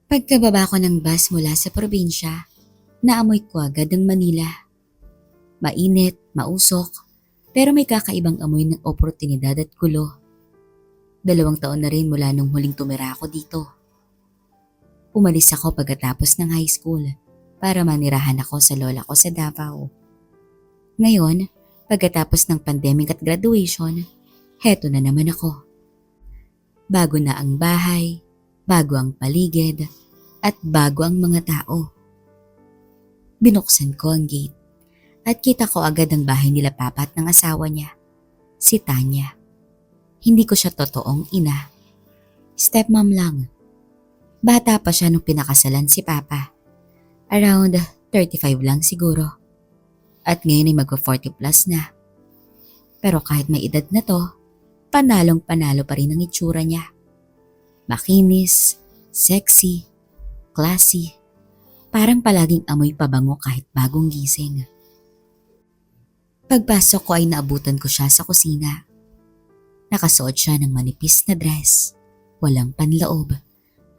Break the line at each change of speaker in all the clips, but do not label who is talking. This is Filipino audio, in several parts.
Pagkababa ko ng bus mula sa probinsya, naamoy ko agad ang Manila. Mainit, mausok, pero may kakaibang amoy ng oportunidad at gulo. 2 taon na rin mula nung huling tumira ako dito. Umalis ako pagkatapos ng high school para manirahan ako sa lola ko sa Davao. Ngayon, pagkatapos ng pandemic at graduation, heto na naman ako. Bago na ang bahay, bago ang paligid, at bago ang mga tao. Binuksan ko ang gate at kita ko agad ang bahay nila papa at ng asawa niya, si Tanya. Hindi ko siya totoong ina. Stepmom lang. Bata pa siya nung pinakasalan si papa. Around 35 lang siguro. At ngayon ay magpa 40 plus na. Pero kahit may edad na to, panalong panalo pa rin ang itsura niya. Makinis, sexy, classy, parang palaging amoy pabango kahit bagong gising. Pagpasok ko ay naabutan ko siya sa kusina. Nakasuot siya ng manipis na dress, walang panloob,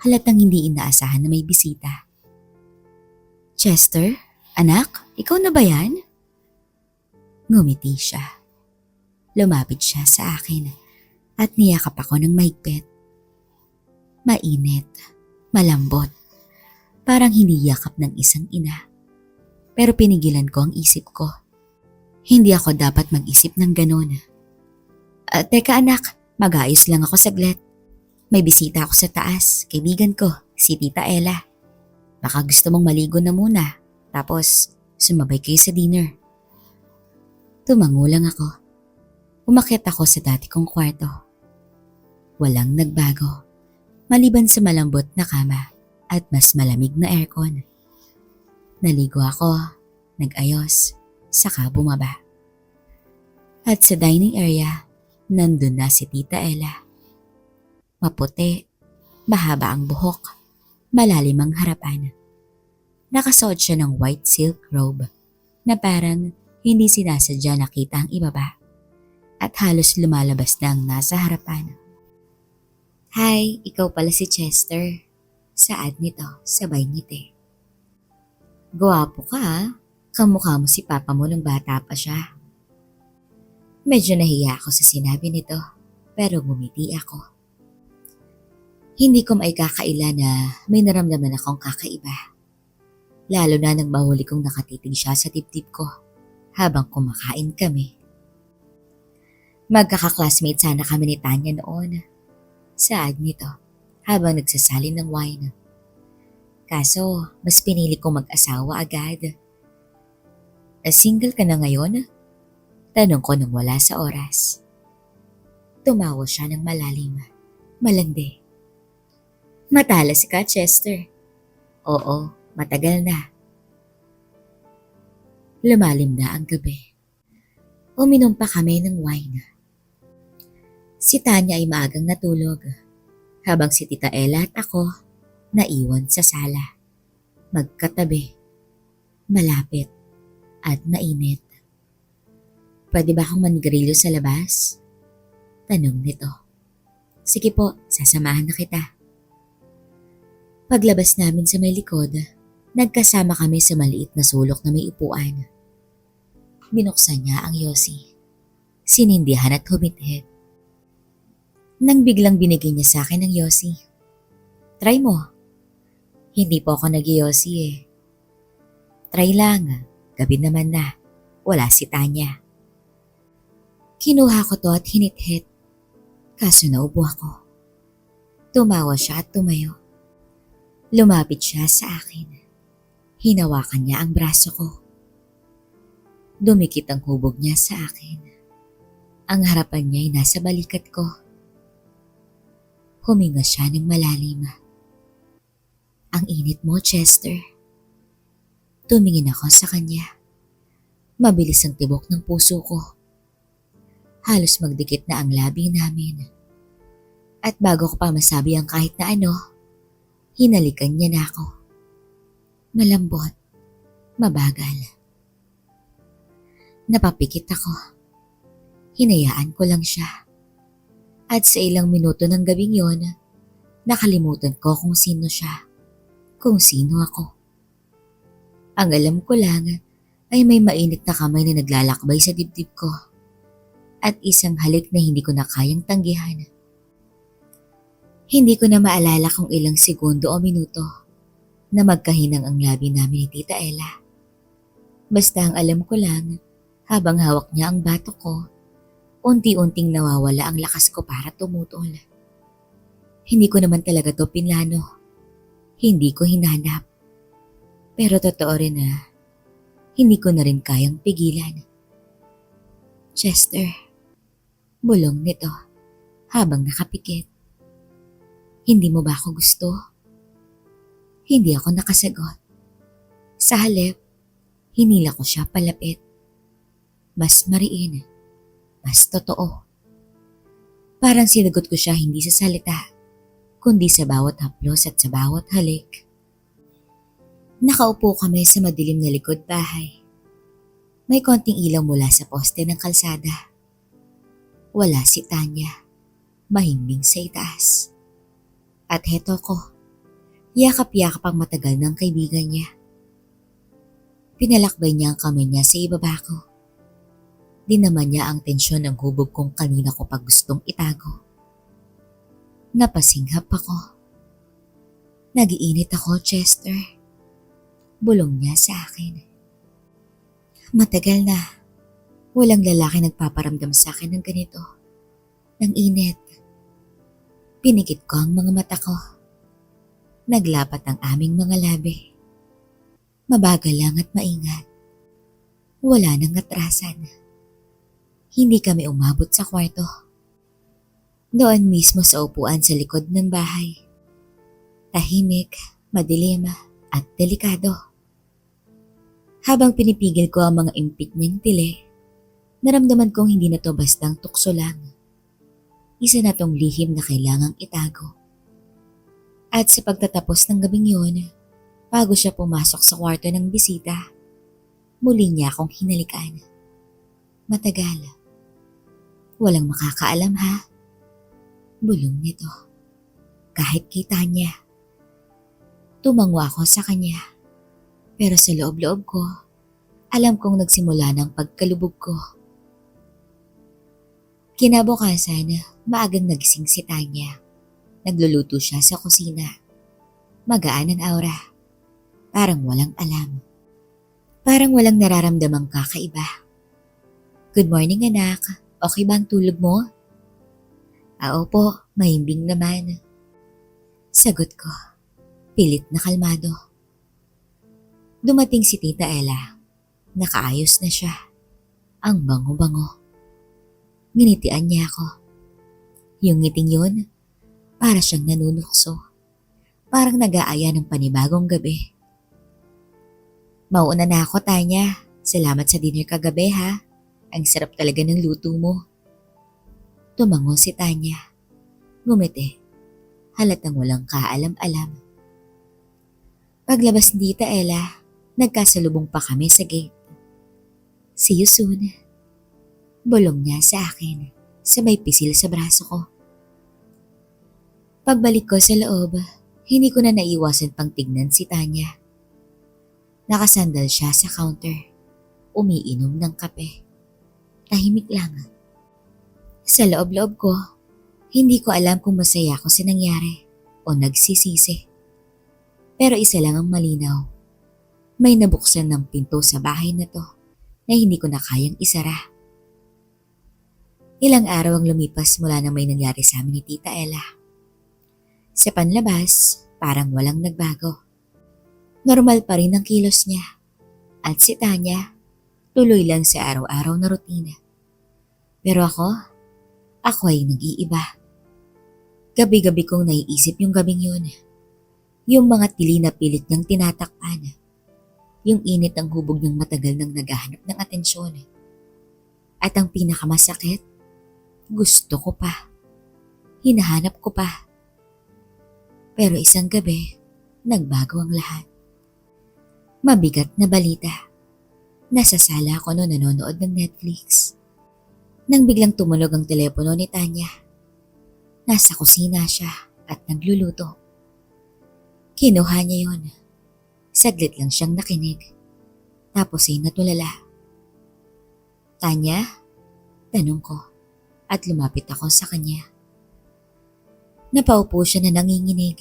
halatang hindi inaasahan na may bisita. "Chester, anak, ikaw na ba yan?" Ngumiti siya. Lumapit siya sa akin at niyakap ako ng mahigpit. Mainit, malambot, parang hindi yakap ng isang ina. Pero pinigilan ko ang isip ko. Hindi ako dapat mag-isip ng ganon. Teka anak, mag-aayos lang ako saglit. May bisita ako sa taas, kaibigan ko, si Tita Ella. Baka gusto mong maligo na muna, tapos sumabay kayo sa dinner. Tumango lang ako. Umakyat ako sa dati kong kwarto. Walang nagbago, maliban sa malambot na kama at mas malamig na aircon. Naligo ako, nag-ayos, saka bumaba. At sa dining area, nandun na si Tita Ella. Maputi, mahaba ang buhok, malalim ang harapan. Nakasuot siya ng white silk robe na parang hindi sinasadya nakita ang ibaba at halos lumalabas na ang nasa harapan. "Hi, ikaw pala si Chester." Saad nito, sabay ngiti. "Gwapo ka ha? Kamukha mo si papa mo nung bata pa siya." Medyo nahiya ako sa sinabi nito, pero ngumiti ako. Hindi ko maikakaila na may naramdaman akong kakaiba. Lalo na nang mahuli kong nakatitig siya sa dibdib ko habang kumakain kami. Magkaka-classmate sana kami ni Tanya noon. Saad nito habang nagsasalin ng wine. Kaso mas pinili kong mag-asawa agad. Single ka na ngayon?" Tanong ko nang wala sa oras. Tumawa siya ng malalim, malandi. "Matalas ka, Chester." "Oo, matagal na." Lumalim na ang gabi. Uminom pa kami ng wine. Si Tanya ay maagang natulog, habang si Tita Ella at ako naiwan sa sala. Magkatabi, malapit at mainit. "Pwede ba akong manigarilyo sa labas?" Tanong nito. "Sige po, sasamahan na kita." Paglabas namin sa may likod, nagkasama kami sa maliit na sulok na may upuan. Binuksan niya ang yosi. Sinindihan at humithit. Nang biglang binigay niya sa akin ang yosi. "Try mo." "Hindi po ako nag-yosi eh." "Try lang, gabi naman na, wala si Tanya." Kinuha ko to at hinithit. Kaso naubo ako. Tumawa siya at tumayo. Lumapit siya sa akin. Hinawakan niya ang braso ko. Dumikit ang hubog niya sa akin. Ang harapan niya ay nasa balikat ko. Huminga siya ng malalim. "Ang init mo, Chester." Tumingin ako sa kanya. Mabilis ang tibok ng puso ko. Halos magdikit na ang labi namin. At bago ko pa masabi ang kahit na ano, hinalikan niya na ako. Malambot, mabagal. Napapikit ako. Hinayaan ko lang siya. At sa ilang minuto ng gabing yon, nakalimutan ko kung sino siya. kung sino ako. Ang alam ko lang ay may mainit na kamay na naglalakbay sa dibdib ko at isang halik na hindi ko na kayang tanggihan. Hindi ko na maalala kung ilang segundo o minuto na magkahinang ang labi namin ni Tita Ella. Basta ang alam ko lang, habang hawak niya ang batok ko, unti-unting nawawala ang lakas ko para tumutol. Hindi ko naman talaga to pinlano. Hindi ko hinanap. Pero totoo rin na hindi ko na rin kayang pigilan. Chester, bulong nito habang nakapikit. Hindi mo ba ako gusto? Hindi ako nakasagot. Sa halip, hinila ko siya palapit. Mas mariin, mas totoo. Parang sinagot ko siya hindi sa salita, kundi sa bawat haplos at sa bawat halik. Nakaupo kami sa madilim na likod bahay. May konting ilaw mula sa poste ng kalsada. Wala si Tanya, mahimbing sa itaas. At heto ko, yakap-yakap ang matagal ng kaibigan niya. Pinalakbay niya ang kamay niya sa ibaba ko. Dinaman niya ang tensyon ng hubog kong kanina ko pag gustong itago. Napasinghap ako. Nagiinit ako, Chester. Bulong niya sa akin. Matagal na, walang lalaki nagpaparamdam sa akin ng ganito. Ng init. Pinikit ko ang mga mata ko. Naglapat ang aming mga labi. Mabagal lang at maingat. Wala nang atrasan. Hindi kami umabot sa kwarto. Doon mismo sa upuan sa likod ng bahay. Tahimik, madilim at delikado. Habang pinipigil ko ang mga impit niyang tili, naramdaman kong hindi na to bastang tukso lang. Isa na tong lihim na kailangang itago. At sa pagtatapos ng gabing yun, bago siya pumasok sa kwarto ng bisita, muli niya akong hinalikan. Matagal. Walang makakaalam ha. Bulong nito. Kahit kita niya. Tumango ako sa kanya. Pero sa loob-loob ko, alam kong nagsimula ng pagkalubog ko. Kinabukasan, maagang nagising si Tanya. Nagluluto siya sa kusina. Magaan ang aura. Parang walang alam. Parang walang nararamdamang kakaiba. Good morning anak. Okay ba ang tulog mo? Opo, mahimbing naman. Sagot ko. Pilit na kalmado. Dumating si Tita Ella. Nakaayos na siya. Ang bango-bango. Nginitian niya ako. Yung ngiting yun, para siyang nanunukso. Parang nag-aaya ng panibagong gabi. Mauuna na ako, Tanya. Salamat sa dinner kagabi ha. Ang sarap talaga ng luto mo. Tumango si Tanya. Ngumiti. Halatang walang kaalam-alam. Paglabas ni Tita Ella, nagkasalubong pa kami sa gate. See you soon. Bulong niya sa akin, sabay pisil sa braso ko. Pagbalik ko sa loob, hindi ko na naiwasan pang tignan si Tanya. Nakasandal siya sa counter, umiinom ng kape. Tahimik lang. Sa loob-loob ko, hindi ko alam kung masaya ako sa nangyari o nagsisisi. Pero isa lang ang malinaw. May nabuksan ng pinto sa bahay na to na hindi ko na kayang isara. Ilang araw ang lumipas mula na may nangyari sa amin ni Tita Ella. Sa panlabas, parang walang nagbago. Normal pa rin ang kilos niya. At si Tanya, tuloy lang sa araw-araw na rutina. Pero ako ay nag-iiba. Gabi-gabi kong naiisip yung gabing yun. Yung mga tili na pilit niyang tinatakpan. Yung init ng hubog niyang matagal nang naghahanap ng atensyon. At ang pinakamasakit, gusto ko pa. Hinahanap ko pa. Pero isang gabi, nagbago ang lahat. Mabigat na balita. Nasa sala ako noon nanonood ng Netflix. Nang biglang tumunog ang telepono ni Tanya. Nasa kusina siya at nagluluto. Kinuha niya yon. Saglit lang siyang nakinig. Tapos ay natulala. "Tanya?" Tanong ko at lumapit ako sa kanya. Napaupo siya na nanginginig.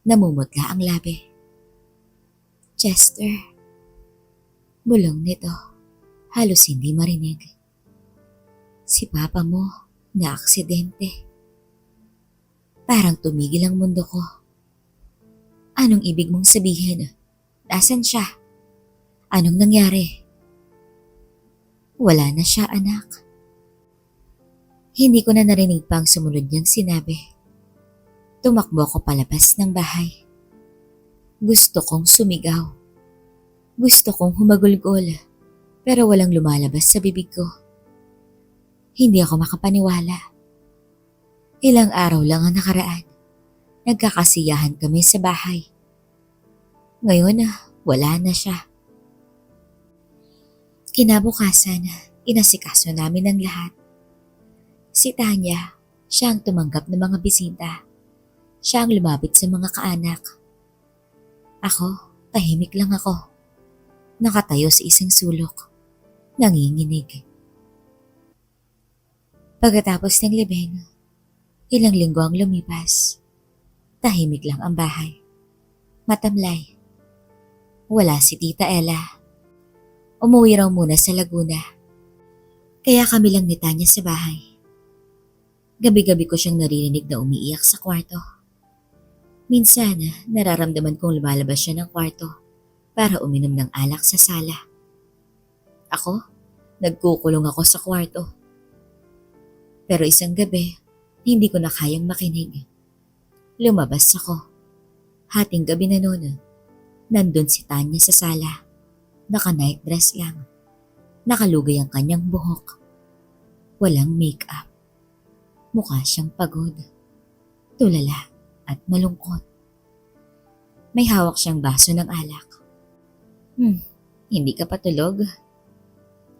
Namumutla ang labi. "Chester." Bulong nito. Halos hindi marinig. "Si Papa mo na aksidente." Parang tumigil ang mundo ko. Anong ibig mong sabihin? Nasaan siya? Anong nangyari? "Wala na siya, anak." Hindi ko na narinig pa ang sumunod niyang sinabi. Tumakbo ako palabas ng bahay. Gusto kong sumigaw. Gusto kong humagulgol, pero walang lumalabas sa bibig ko. Hindi ako makapaniwala. Ilang araw lang ang nakaraan. Nagkakasiyahan kami sa bahay. Ngayon wala na siya. Kinabukasan, inasikaso namin ang lahat. Si Tanya, siya ang tumanggap ng mga bisita. Siya ang lumapit sa mga kaanak. Ako, tahimik lang ako. Nakatayo sa isang sulok. Nanginginig. Pagkatapos ng libing, ilang linggo ang lumipas. Tahimik lang ang bahay. Matamlay. Wala si Tita Ella. Umuwi raw muna sa Laguna. Kaya kami lang ni Tanya sa bahay. Gabi-gabi ko siyang naririnig na umiiyak sa kwarto. Minsan, nararamdaman kong lumalabas siya ng kwarto para uminom ng alak sa sala. Ako, nagkukulong ako sa kwarto. Pero isang gabi, hindi ko na kayang makinig. Lumabas ako. Hating gabi na noon, nandun si Tanya sa sala. Naka-night dress lang. Nakalugay ang kanyang buhok. Walang make-up. Mukha siyang pagod, tulala at malungkot. May hawak siyang baso ng alak. Hindi ka pa tulog?"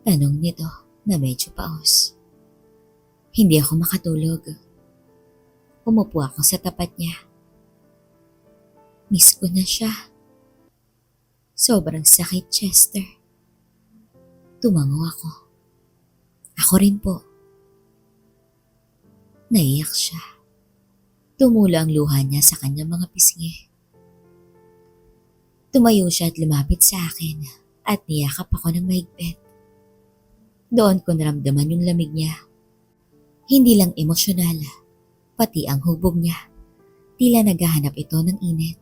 Tanong nito na medyo paos. Hindi ako makatulog. Umupo ako sa tapat niya. Miss ko na siya. Sobrang sakit, Chester. Tumango ako. Ako rin po. Naiyak siya. Tumula ang luha niya sa kanyang mga pisngi. Tumayo siya at lumapit sa akin at niyakap ako ng mahigpit. Doon ko naramdaman yung lamig niya. Hindi lang emosyonal, pati ang hubog niya. Tila naghahanap ito ng init.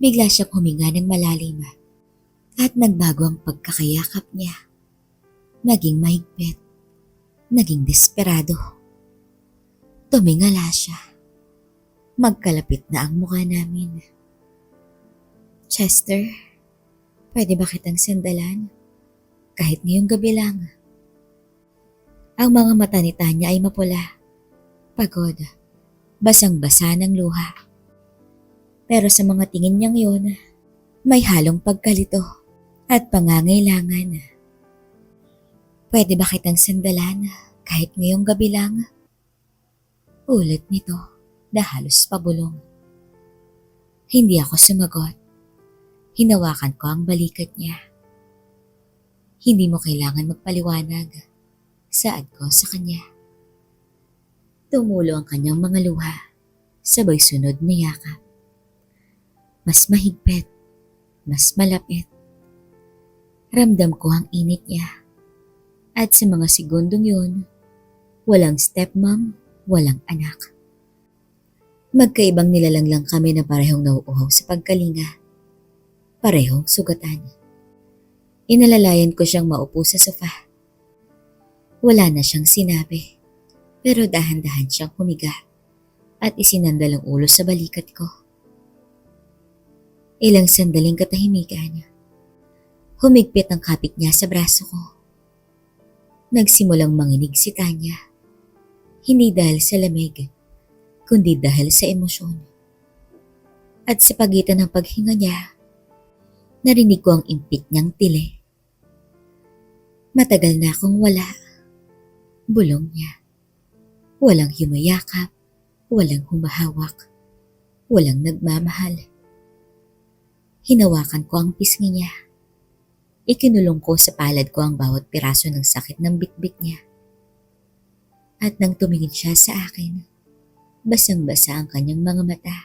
Bigla siyang huminga ng malalim at nagbago ang pagkakayakap niya. Naging mahigpit, naging desperado. Tumingala siya. Magkalapit na ang mukha namin. "Chester, pwede ba kitang sandalan? Kahit ngayong gabi lang." Ang mga mata ni Tanya ay mapula. Pagod. Basang-basa ng luha. Pero sa mga tingin niyang yun, may halong pagkalito at pangangailangan. "Pwede ba kitang sandalan kahit ngayong gabi lang?" Ulit nito na halos pabulong. Hindi ako sumagot. Hinawakan ko ang balikat niya. "Hindi mo kailangan magpaliwanag." Saad ko sa kanya. Tumulo ang kanyang mga luha. Sabay sunod na yakap. Mas mahigpit. Mas malapit. Ramdam ko ang init niya. At sa mga segundong yun, walang stepmom, walang anak. Magkaibang nilalang lang kami na parehong nauuhaw sa pagkalinga. Parehong sugatan. Inalalayan ko siyang maupo sa sofa. Wala na siyang sinabi, pero dahan-dahan siyang humiga at isinandal ang ulo sa balikat ko. Ilang sandaling katahimikan. Humigpit ang kapit niya sa braso ko. Nagsimulang manginig si Tanya. Hindi dahil sa lamig, kundi dahil sa emosyon. At sa pagitan ng paghinga niya, narinig ko ang impit niyang tili. Matagal na akong wala. Bulong niya. Walang humayakap, walang humahawak. Walang nagmamahal. Hinawakan ko ang pisngi niya. Ikinulong ko sa palad ko ang bawat piraso ng sakit ng bitbit niya. At nang tumingin siya sa akin, basang-basa ang kanyang mga mata.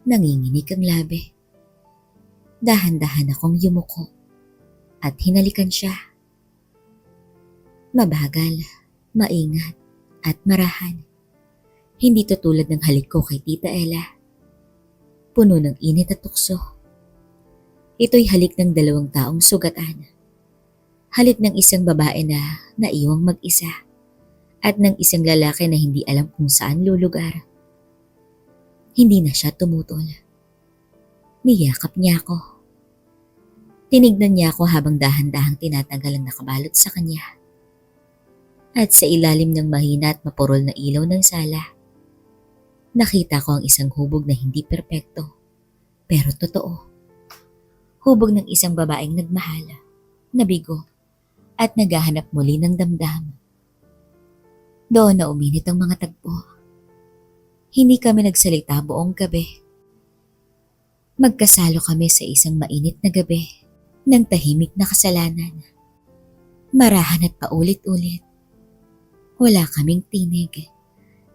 Nanginginig ang labi. Dahan-dahan akong yumuko at hinalikan siya. Mabagal, maingat at marahan. Hindi tutulad ng halik ko kay Tita Ella. Puno ng init at tukso. Ito'y halik ng 2 taong sugatan. Halik ng isang babae na naiwang mag-isa at ng isang lalaki na hindi alam kung saan lulugar. Hindi na siya tumutol. Niyakap niya ako. Tinignan niya ako habang dahan-dahang tinatanggal ang nakabalot sa kanya. At sa ilalim ng mahina at mapurol na ilaw ng sala, nakita ko ang isang hubog na hindi perpekto, pero totoo. Hubog ng isang babaeng nagmahal, nabigo, at naghahanap muli ng damdam. Doon na uminit ang mga tagpo. Hindi kami nagsalita buong gabi. Magkasalo kami sa isang mainit na gabi ng tahimik na kasalanan. Marahan at paulit-ulit. Wala kaming tinig.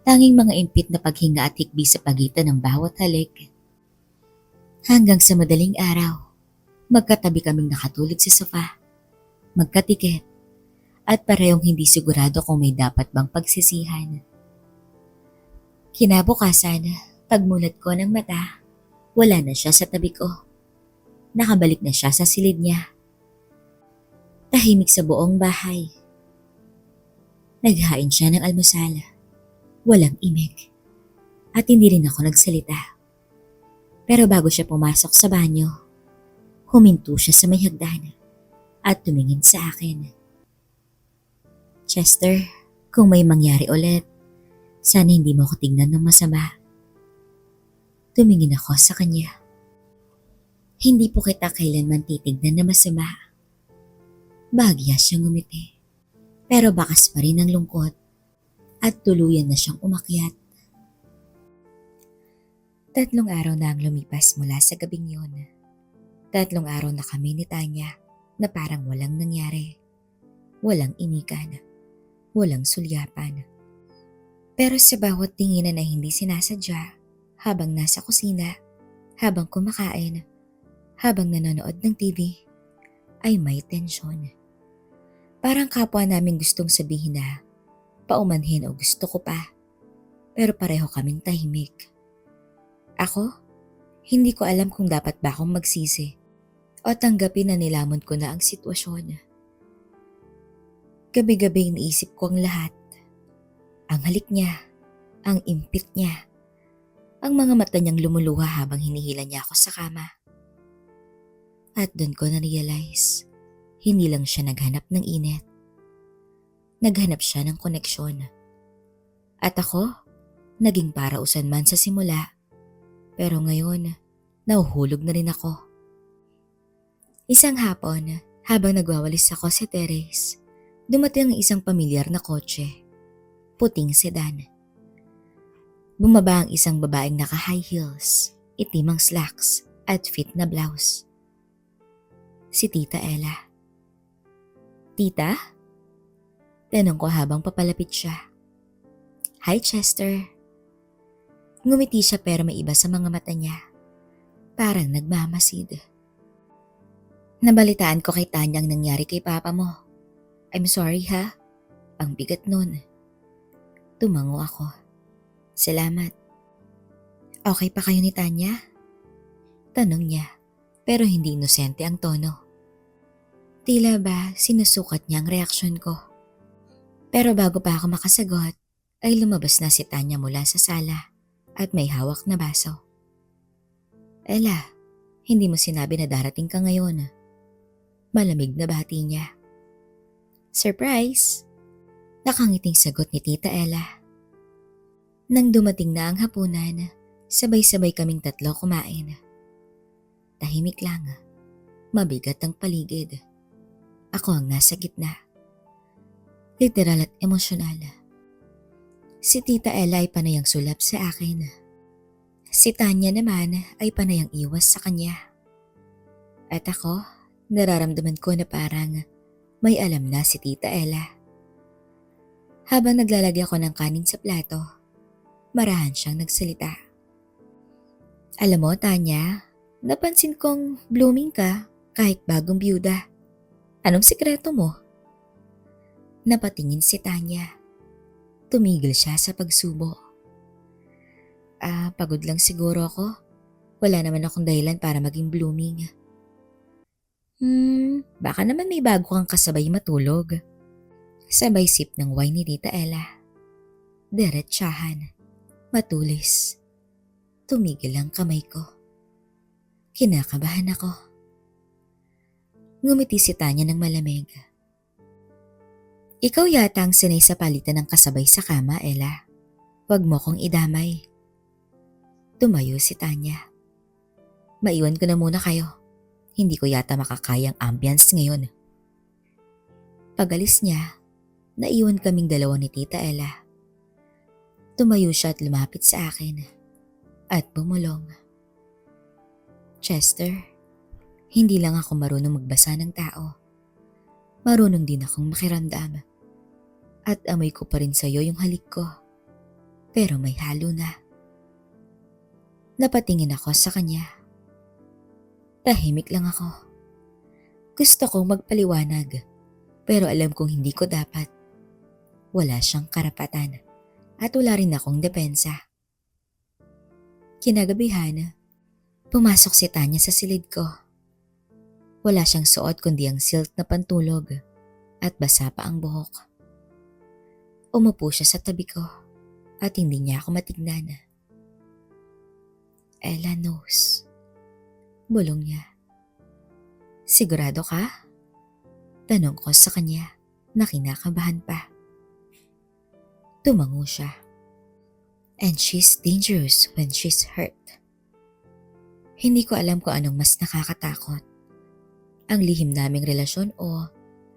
Tanging mga impit na paghinga at hikbi sa pagitan ng bawat halik. Hanggang sa madaling araw, magkatabi kaming nakatulog sa sofa, magkatikit, at parehong hindi sigurado kung may dapat bang pagsisihan. Kinabukasan, pagmulat ko ng mata, wala na siya sa tabi ko. Nakabalik na siya sa silid niya. Tahimik sa buong bahay. Naghain siya ng almusal. Walang imik. At hindi rin ako nagsalita. Pero bago siya pumasok sa banyo, huminto siya sa may hagdan at tumingin sa akin. Chester, kung may mangyari ulit, sana hindi mo ako tingnan ng masama. Tumingin ako sa kanya. Hindi po kita kailanman titignan na masama. Bahagya siyang ngumiti. Pero bakas pa rin ang lungkot at tuluyan na siyang umakyat. 3 araw na ang lumipas mula sa gabing yun. 3 araw na kami ni Tanya na parang walang nangyari. Walang inikan. Walang sulyapan. Pero sa bawat tinginan na hindi sinasadya, habang nasa kusina, habang kumakain, habang nanonood ng TV, ay may tensyon. Parang kapwa namin gustong sabihin na paumanhin o gusto ko pa, pero pareho kaming tahimik. Ako, hindi ko alam kung dapat ba akong magsisi o tanggapin na nilamon ko na ang sitwasyon. Gabi-gabi iniisip ko ang lahat. Ang halik niya, ang impit niya, ang mga mata niyang lumuluha habang hinihila niya ako sa kama. At doon ko na-realize, hindi lang siya naghanap ng init. Naghanap siya ng koneksyon. At ako, naging parausan man sa simula. Pero ngayon, nahuhulog na rin ako. Isang hapon, habang nagwawalis ako sa terrace, dumating ang isang pamilyar na kotse. Puting sedan. Bumaba ang isang babaeng naka-high heels, itim ang slacks at fit na blouse. Si Tita Ella. Tita? Tanong ko habang papalapit siya. Hi, Chester. Ngumiti siya pero may iba sa mga mata niya. Parang nagmamasid. Nabalitaan ko kay Tanya ang nangyari kay Papa mo. I'm sorry ha. Ang bigat nun. Tumango ako. Salamat. Okay pa kayo ni Tanya? Tanong niya, pero hindi inosente ang tono. Tila ba sinusukat niya ang reaksyon ko. Pero bago pa ako makasagot, ay lumabas na si Tanya mula sa sala at may hawak na baso. Ella, hindi mo sinabi na darating ka ngayon. Malamig na bati niya. Surprise! Nakangiting sagot ni Tita Ella. Nang dumating na ang hapunan, sabay-sabay kaming 3 kumain. Tahimik lang. Mabigat ang paligid. Ako ang nasa gitna. Literal at emosyonal. Si Tita Ella ay panayang sulap sa akin. Si Tanya naman ay panayang iwas sa kanya. At ako, nararamdaman ko na parang may alam na si Tita Ella. Habang naglalagay ako ng kanin sa plato, marahan siyang nagsalita. Alam mo, Tanya, napansin kong blooming ka kahit bagong byuda. Anong sikreto mo? Napatingin si Tanya. Tumigil siya sa pagsubo. Pagod lang siguro ako. Wala naman akong dahilan para maging blooming. Baka naman may bago kang kasabay matulog. Sabay sip ng wine ni Tita Ella. Diretsahan. Matulis. Tumigil ang kamay ko. Kinakabahan ako. Ngumiti si Tanya ng malamig. Ikaw yata ang sanay sa palitan ng kasabay sa kama, Ella. Huwag mo kong idamay. Tumayo si Tanya. Maiwan ko na muna kayo. Hindi ko yata makakayang ambience ngayon. Pag-alis niya, naiwan kaming dalawa ni Tita Ella. Tumayo siya at lumapit sa akin. At bumulong. Chester, hindi lang ako marunong magbasa ng tao. Marunong din akong makiramdam. At amoy ko pa rin sa'yo yung halik ko. Pero may halo na. Napatingin ako sa kanya. Tahimik lang ako. Gusto kong magpaliwanag, pero alam kong hindi ko dapat. Wala siyang karapatan at wala rin akong depensa. Kinagabihan, pumasok si Tanya sa silid ko. Wala siyang suot kundi ang silk na pantulog at basa pa ang buhok. Umupo siya sa tabi ko at hindi niya ako matignan. Ella knows. Bulong niya. Sigurado ka? Tanong ko sa kanya na kinakabahan pa. Tumango siya. And she's dangerous when she's hurt. Hindi ko alam kung anong mas nakakatakot. Ang lihim naming relasyon o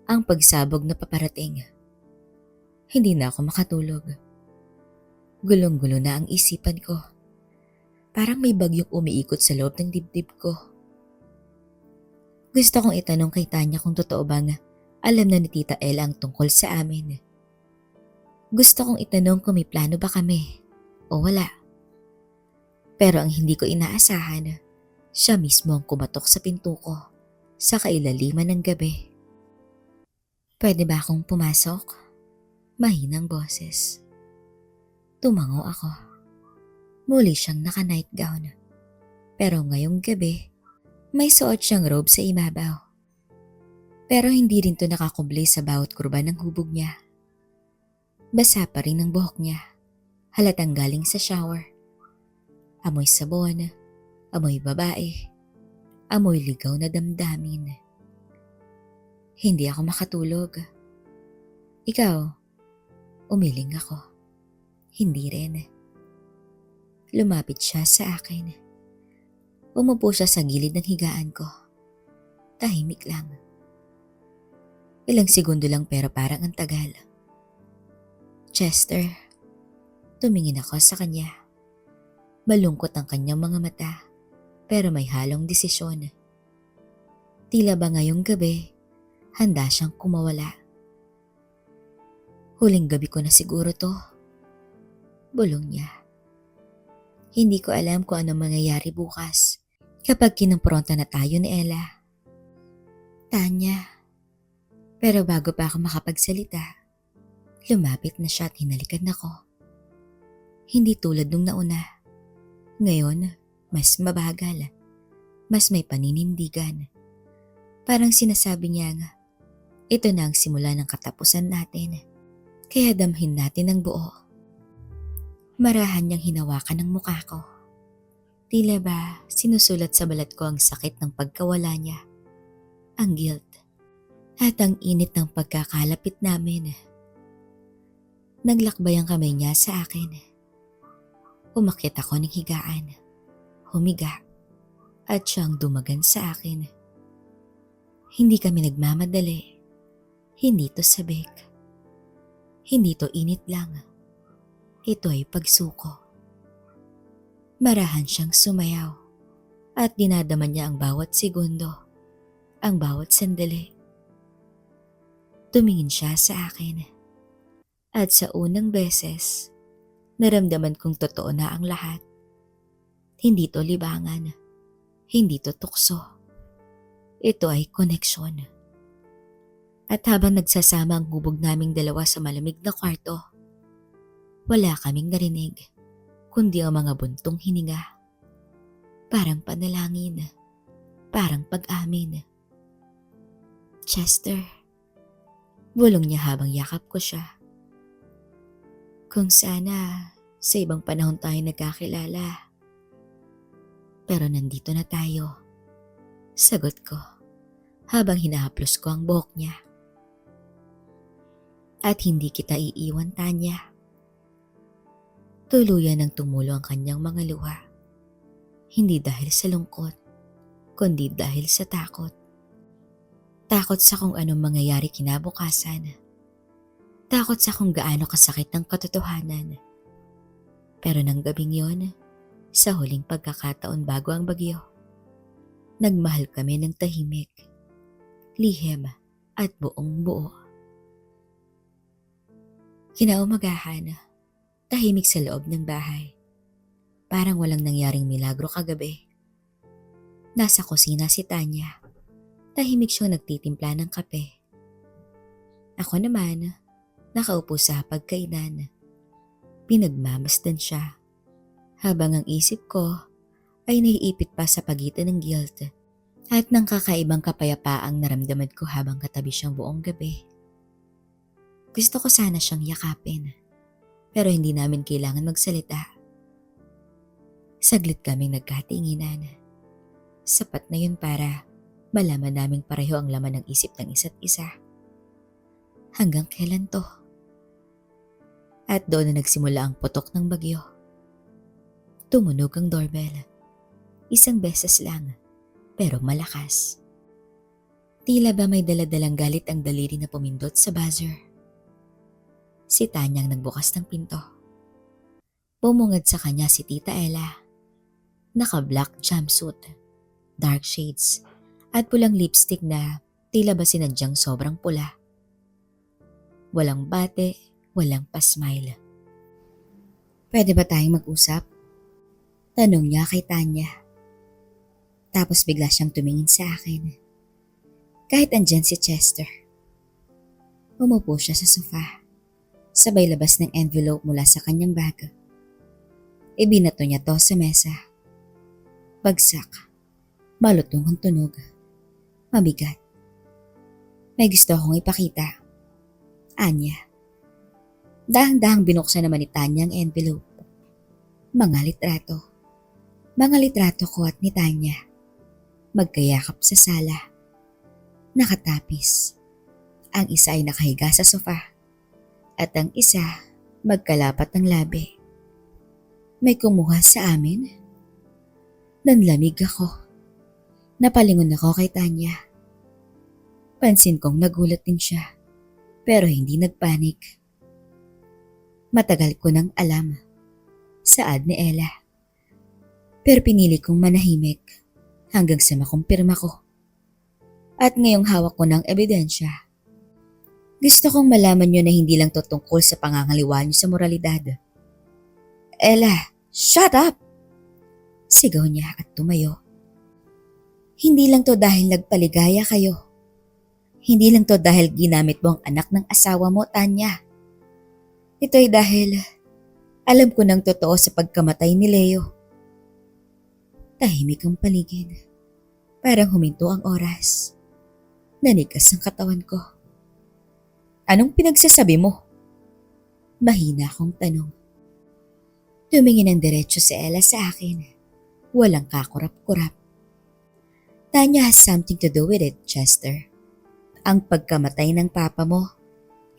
ang pagsabog na paparating. Hindi na ako makatulog. Gulong-gulo na ang isipan ko. Parang may bagyong umiikot sa loob ng dibdib ko. Gusto kong itanong kay Tanya kung totoo bang alam na ni Tita Ella ang tungkol sa amin. Gusto kong itanong kung may plano ba kami o wala. Pero ang hindi ko inaasahan, siya mismo ang kumatok sa pinto ko sa kailaliman ng gabi. Pwede ba akong pumasok? Mahinang boses. Tumango ako. Muli siyang naka-night gown. Pero ngayong gabi, may suot siyang robe sa ibabaw. Pero hindi rin to nakakubli sa bawat kurba ng hubog niya. Basa pa rin ang buhok niya. Halatang galing sa shower. Amoy sabon, amoy babae, amoy ligaw na damdamin. Hindi ako makatulog. Ikaw? Umiling ako. Hindi rin. Lumapit siya sa akin. Umupo siya sa gilid ng higaan ko. Tahimik lang. Ilang segundo lang pero parang ang tagal. Chester, tumingin ako sa kanya. Malungkot ang kanyang mga mata pero may halong desisyon. Tila ba ngayong gabi, handa siyang kumawala. Huling gabi ko na siguro to. Bulong niya. Hindi ko alam kung ano mangyayari bukas kapag kinumpronta na tayo ni Ella. Tanya. Pero bago pa ako makapagsalita, lumapit na siya at hinalikan ako. Hindi tulad nung nauna. Ngayon, mas mabagal. Mas may paninindigan. Parang sinasabi niya nga, ito na ang simula ng katapusan natin. Kaya damhin natin ang buo. Marahan niyang hinawakan ang mukha ko. Tila ba sinusulat sa balat ko ang sakit ng pagkawala niya, ang guilt, at ang init ng pagkakalapit namin. Naglakbay ang kamay niya sa akin. Umakyat ako ng higaan, humiga, at siyang dumagan sa akin. Hindi kami nagmamadali. Hindi to sabik. Hindi to init lang. Ito ay pagsuko. Marahan siyang sumayaw at dinadama niya ang bawat segundo, ang bawat sandali. Tumingin siya sa akin at sa unang beses, naramdaman kong totoo na ang lahat. Hindi to libangan, hindi to tukso. Ito ay koneksyon. At habang nagsasama ang hubog naming dalawa sa malamig na kwarto, wala kaming narinig, kundi ang mga buntong hininga. Parang panalangin, parang pag-amin. Chester, bulong niya habang yakap ko siya. Kung sana sa ibang panahon tayo nagkakilala. Pero nandito na tayo. Sagot ko habang hinahaplos ko ang buhok niya. At hindi kita iiwan, Tanya. Tuluyan ang tumulo ang kanyang mga luha. Hindi dahil sa lungkot, kundi dahil sa takot. Takot sa kung anong mangyayari kinabukasan. Takot sa kung gaano kasakit ang katotohanan. Pero nang gabing yon, sa huling pagkakataon bago ang bagyo, nagmahal kami ng tahimik, lihim at buong buo. Kinaumagahan, tahimik sa loob ng bahay. Parang walang nangyaring milagro kagabi. Nasa kusina si Tanya. Tahimik siyang nagtitimpla ng kape. Ako naman, nakaupo sa hapagkainan. Pinagmamasdan siya. Habang ang isip ko ay naiipit pa sa pagitan ng guilt at ng kakaibang kapayapaang naramdaman ko habang katabi siyang buong gabi. Gusto ko sana siyang yakapin, pero hindi namin kailangan magsalita. Saglit kaming nagkatinginan. Sapat na yun para malaman naming pareho ang laman ng isip ng isa't isa. Hanggang kailan to? At doon na nagsimula ang putok ng bagyo. Tumunog ang doorbell. Isang beses lang, pero malakas. Tila ba may daladalang galit ang daliri na pumindot sa buzzer. Si Tanya ang nagbukas ng pinto. Bumungad sa kanya si Tita Ella. Naka-black jumpsuit, dark shades, at pulang lipstick na tila ba sinadyang sobrang pula. Walang bate, walang pa-smile. Pwede ba tayong mag-usap? Tanong niya kay Tanya. Tapos bigla siyang tumingin sa akin. Kahit andyan si Chester. Umupo siya sa sofa. Sabay labas ng envelope mula sa kanyang bag. Ibinato niya to sa mesa. Bagsak. Malutong ang tunog. Mabigat. May gusto akong ipakita. Anya. Dahang-dahang binuksan naman ni Tanya ang envelope. Mga litrato. Mga litrato ko at ni Tanya. Magkayakap sa sala. Nakatapis. Ang isa ay nakahiga sa sofa. At ang isa, magkalapat ng labi. May kumuha sa amin? Nanlamig ako. Napalingon ako kay Tanya. Pansin kong nagulat din siya, pero hindi nagpanik. Matagal ko nang alam. Saad ni Ella. Pero pinili kong manahimik hanggang sa makumpirma ko. At ngayong hawak ko ng ebidensya, gusto kong malaman nyo na hindi lang to tungkol sa pangangaliwa nyo sa moralidad. Ella, shut up! Sigaw niya at tumayo. Hindi lang to dahil nagpaligaya kayo. Hindi lang to dahil ginamit mo ang anak ng asawa mo, Tanya. Ito'y dahil alam ko ng totoo sa pagkamatay ni Leo. Tahimik ang paligid. Parang huminto ang oras. Nanigas ang katawan ko. Anong pinagsasabi mo? Mahina akong tanong. Tumingin ng diretso si Ella sa akin. Walang kakurap-kurap. Tanya has something to do with it, Chester. Ang pagkamatay ng papa mo,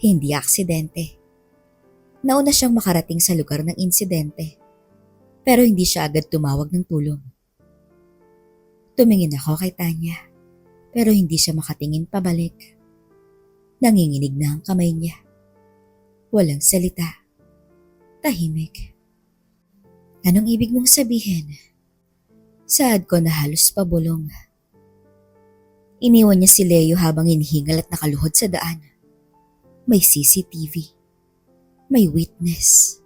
hindi aksidente. Nauna siyang makarating sa lugar ng insidente, pero hindi siya agad tumawag ng tulong. Tumingin ako kay Tanya, pero hindi siya makatingin pabalik. Nanginginig na ang kamay niya. Walang salita. Tahimik. Anong ibig mong sabihin? Saad ko na halos pabulong. Iniwan niya si Leo habang hinihingal at nakaluhod sa daan. May CCTV. May witness.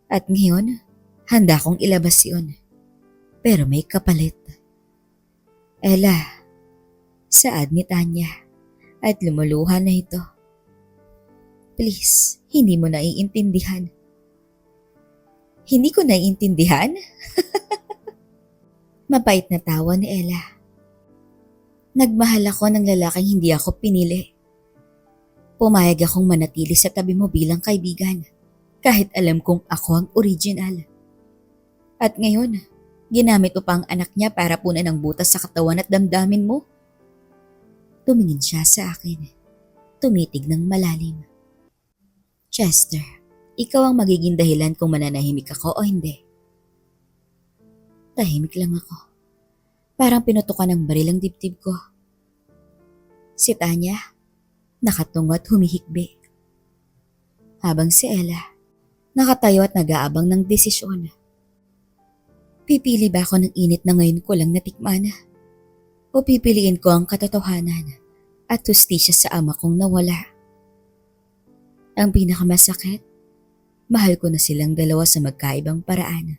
At ngayon, handa kong ilabas yun. Pero may kapalit. Ella, saad ni Tanya at lumuluha na ito. Please, hindi mo naiintindihan. Hindi ko naiintindihan? Mapait na tawa ni Ella. Nagmahal ako ng lalaking hindi ako pinili. Pumayag akong manatili sa tabi mo bilang kaibigan, kahit alam kong ako ang original. At ngayon, ginamit mo pa ang anak niya para punan ng butas sa katawan at damdamin mo. Tumingin siya sa akin. Tumitig ng malalim. Chester, ikaw ang magiging dahilan kung mananahimik ako o hindi. Tahimik lang ako. Parang pinutukan ng baril ang dibdib ko. Si Tanya, nakatungo at humihikbi. Habang si Ella, nakatayo at nag-aabang ng desisyon. Pipili ba ako ng init na ngayon ko lang natikman? O pipiliin ko ang katotohanan at hustisya sa ama kong nawala? Ang pinakamasakit, mahal ko na silang dalawa sa magkaibang paraan.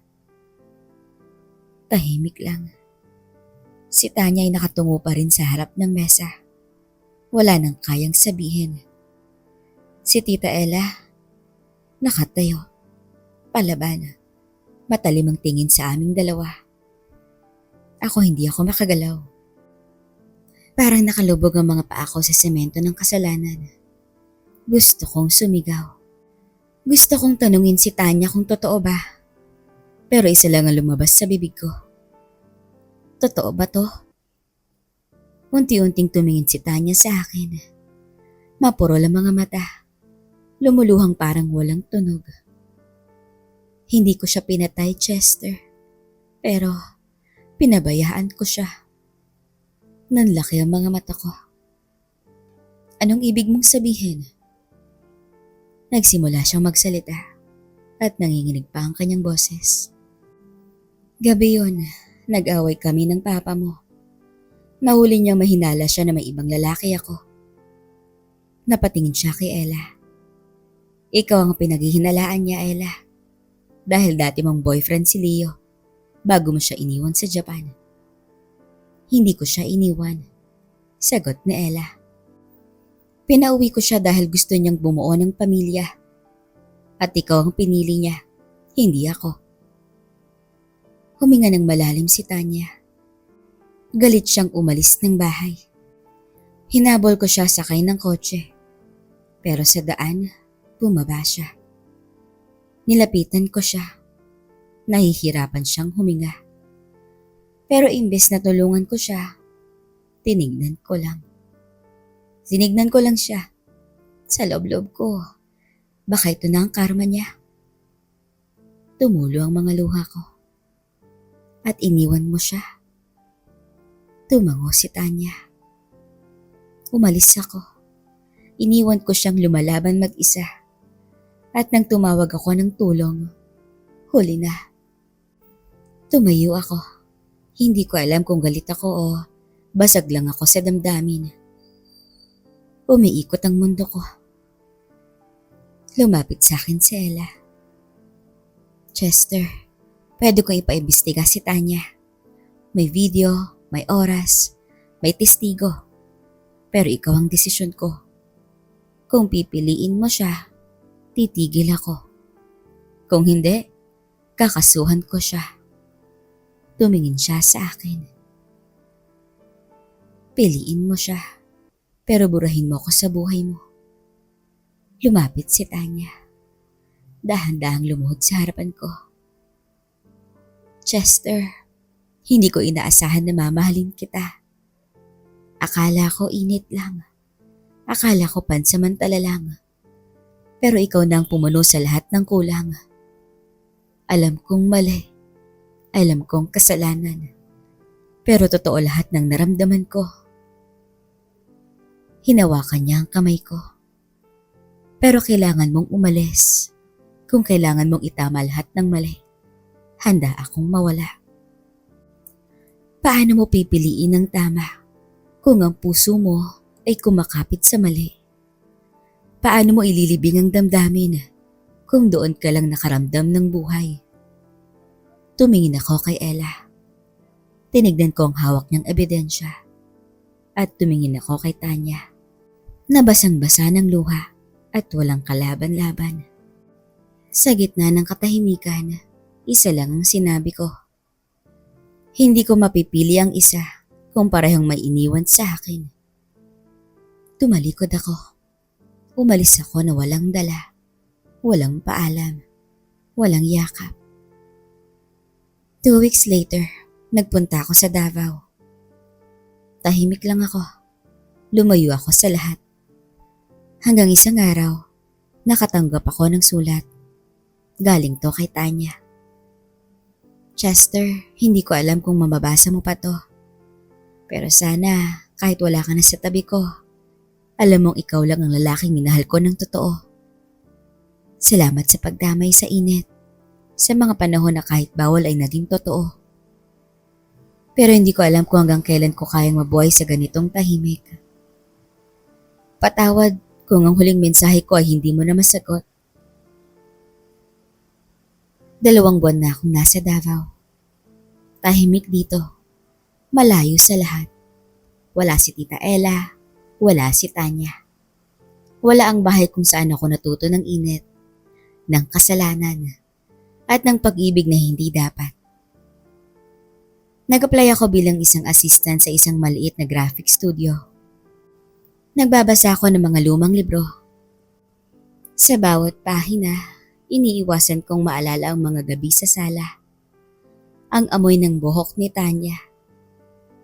Tahimik lang. Si Tanya ay nakatungo pa rin sa harap ng mesa. Wala nang kayang sabihin. Si Tita Ella, nakatayo, palaban, matalim ang tingin sa aming dalawa. Hindi ako makagalaw. Parang nakalubog ang mga paa ko sa semento ng kasalanan. Gusto kong sumigaw. Gusto kong tanungin si Tanya kung totoo ba. Pero isa lang ang lumabas sa bibig ko. Totoo ba to? Unti-unting tumingin si Tanya sa akin. Mapurol ang mga mata. Lumuluhang parang walang tunog. Hindi ko siya pinatay, Chester. Pero pinabayaan ko siya. Nanlaki ang mga mata ko. Anong ibig mong sabihin? Nagsimula siyang magsalita at nanginginig pa ang kanyang boses. Gabi yun, nag-away kami ng papa mo. Nahuli niyang mahinala siya na may ibang lalaki ako. Napatingin siya kay Ella. Ikaw ang pinaghihinalaan niya, Ella. Dahil dati mong boyfriend si Leo bago mo siya iniwan sa Japan. Hindi ko siya iniwan, sagot ni Ella. Pinauwi ko siya dahil gusto niyang bumuo ng pamilya. At ikaw ang pinili niya, hindi ako. Huminga ng malalim si Tanya. Galit siyang umalis ng bahay. Hinabol ko siya sakay ng kotse. Pero sa daan, bumaba siya. Nilapitan ko siya. Nahihirapan siyang huminga. Pero imbes na tulungan ko siya, tinignan ko lang. Tinignan ko lang siya. Sa loob-loob ko, baka ito na ang karma niya. Tumulo ang mga luha ko. At iniwan mo siya. Tumango si Tanya. Umalis ako. Iniwan ko siyang lumalaban mag-isa. At nang tumawag ako ng tulong, huli na. Tumayo ako. Hindi ko alam kung galit ako o basag lang ako sa damdamin. Umiikot ang mundo ko. Lumapit sa akin si Ella. Chester, pwede ko ipaimbestiga si Tanya. May video, may oras, may testigo. Pero ikaw ang desisyon ko. Kung pipiliin mo siya, titigil ako. Kung hindi, kakasuhan ko siya. Tumingin siya sa akin. Piliin mo siya, pero burahin mo ako sa buhay mo. Lumapit si Tanya. Dahan-dahang lumuhod sa harapan ko. Chester, hindi ko inaasahan na mamahalin kita. Akala ko init lang. Akala ko pansamantala lang. Pero ikaw na ang pumuno sa lahat ng kulang. Alam kong mali. Alam kong kasalanan. Pero totoo lahat ng naramdaman ko. Hinawakan niya ang kamay ko. Pero kailangan mong umalis kung kailangan mong itama lahat ng mali. handa akong mawala. Paano mo pipiliin ang tama kung ang puso mo ay kumakapit sa mali? Paano mo ililibing ang damdamin kung doon ka lang nakaramdam ng buhay? Tumingin ako kay Ella. Tinignan ko ang hawak niyang ebidensya. At tumingin ako kay Tanya. Nabasang-basa ng luha at walang kalaban-laban. Sa gitna ng katahimikan, isa lang ang sinabi ko. Hindi ko mapipili ang isa kung parehong may iniwan sa akin. Tumalikod ako. Umalis ako na walang dala, walang paalam, walang yakap. 2 weeks later, nagpunta ako sa Davao. Tahimik lang ako. Lumayo ako sa lahat. Hanggang isang araw, nakatanggap ako ng sulat. Galing to kay Tanya. Chester, hindi ko alam kung mababasa mo pa to. Pero sana, kahit wala ka na sa tabi ko, alam mong ikaw lang ang lalaking minahal ko ng totoo. Salamat sa pagdamay sa init, sa mga panahon na kahit bawal ay naging totoo. Pero hindi ko alam kung hanggang kailan ko kayang mabuhay sa ganitong tahimik. Patawad kung ang huling mensahe ko ay hindi mo na masagot. 2 buwan na akong nasa Davao. Tahimik dito. Malayo sa lahat. Wala si Tita Ella. Wala si Tanya. Wala ang bahay kung saan ako natuto ng init, ng kasalanan, at ng pag-ibig na hindi dapat. Nag-apply ako bilang isang assistant sa isang maliit na graphic studio. Nagbabasa ako ng mga lumang libro. Sa bawat pahina, iniiwasan kong maalala ang mga gabi sa sala. Ang amoy ng buhok ni Tanya.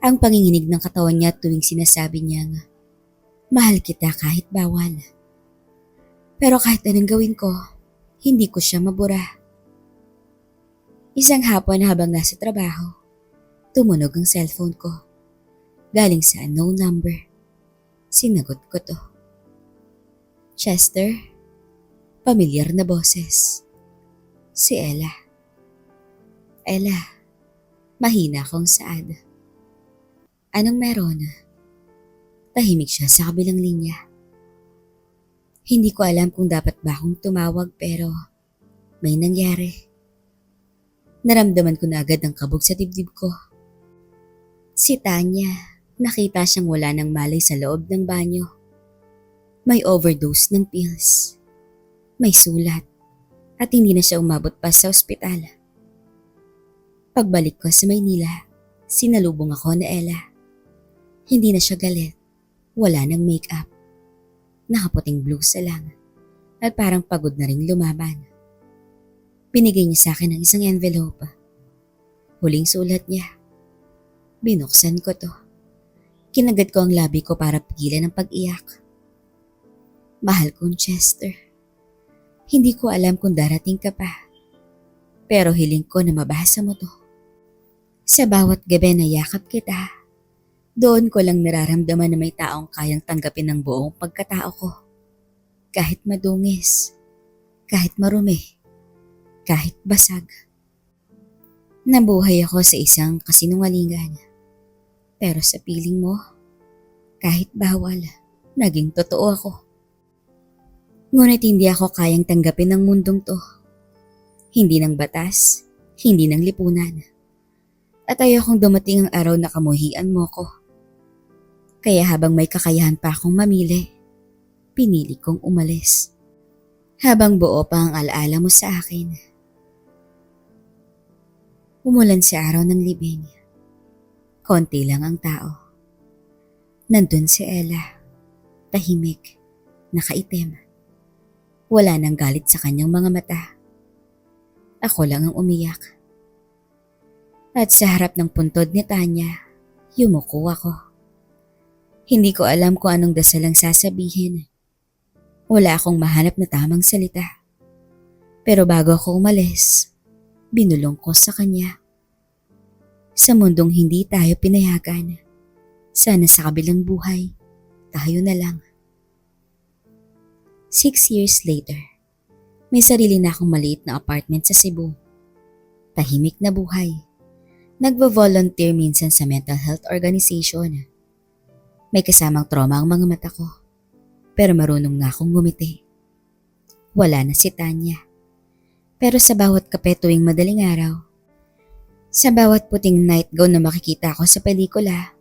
Ang panginginig ng katawan niya tuwing sinasabi niyang, mahal kita kahit bawal. Pero kahit anong gawin ko, hindi ko siya mabura. Isang hapon habang nasa trabaho, tumunog ang cellphone ko. Galing sa unknown number. Sinagot ko to. Chester, pamilyar na boses. Si Ella. Ella, mahina akong saad. Anong meron? Tahimik siya sa kabilang linya. Hindi ko alam kung dapat ba akong tumawag pero may nangyari. Naramdaman ko na agad ang kabog sa dibdib ko. Si Tanya, nakita siyang wala ng malay sa loob ng banyo. May overdose ng pills. May sulat at hindi na siya umabot pa sa ospital. Pagbalik ko sa Maynila, sinalubong ako ni Ella. Hindi na siya galit. Wala nang make-up. Nakaputing blusa lang at parang pagod na rin lumaban. Binigay niya sa akin ang isang envelope. Huling sulat niya. Binuksan ko to. Kinagad ko ang labi ko para pigilan ang pag-iyak. Mahal kong Chester. Hindi ko alam kung darating ka pa. Pero hiling ko na mabasa mo to. Sa bawat gabi na yakap kita, doon ko lang nararamdaman na may taong kayang tanggapin ang buong pagkatao ko. Kahit madungis, kahit marumi, kahit basag. Nabuhay ako sa isang kasinungalingan. Pero sa piling mo, kahit bawal, naging totoo ako. Ngunit hindi ako kayang tanggapin ang mundong to. Hindi ng batas, hindi ng lipunan. At ayokong dumating ang araw na kamuhian mo ko. Kaya habang may kakayahan pa akong mamili, pinili kong umalis. Habang buo pa ang alaala mo sa akin. Umulan sa araw ng libing. Konti lang ang tao. Nandun si Ella, tahimik, nakaitim. Wala nang galit sa kanyang mga mata. Ako lang ang umiyak. At sa harap ng puntod ni Tanya, yumuko ako. Hindi ko alam kung anong dasal ang sasabihin. Wala akong mahanap na tamang salita. Pero bago ako umalis, binulong ko sa kanya. Sa mundong hindi tayo pinayagan, sana sa kabilang buhay, tayo na lang. 6 years later, may sarili na akong maliit na apartment sa Cebu. tahimik na buhay. Nagvo-volunteer minsan sa mental health organization. May kasamang trauma ang mga mata ko, pero marunong na akong ngumiti. Wala na si Tanya. Pero sa bawat kape tuwing madaling araw, sa bawat puting night gown na makikita ko sa pelikula,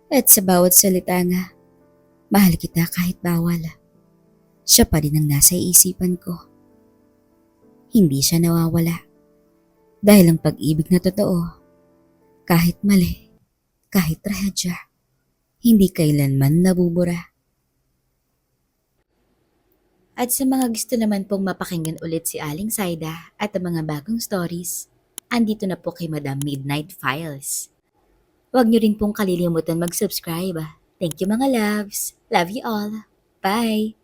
at sa bawat salita nga, mahal kita kahit bawal. Siya pa rin ang nasa isipan ko. Hindi siya nawawala. Dahil ang pag-ibig na totoo, kahit mali, kahit trahedya, hindi kailanman nabubura. At sa mga gusto naman pong mapakinggan ulit si Aling Saida at ang mga bagong stories, andito na po kay Madam Midnight Files. Huwag niyo rin pong kalilimutan mag-subscribe. Thank you mga loves. Love you all. Bye!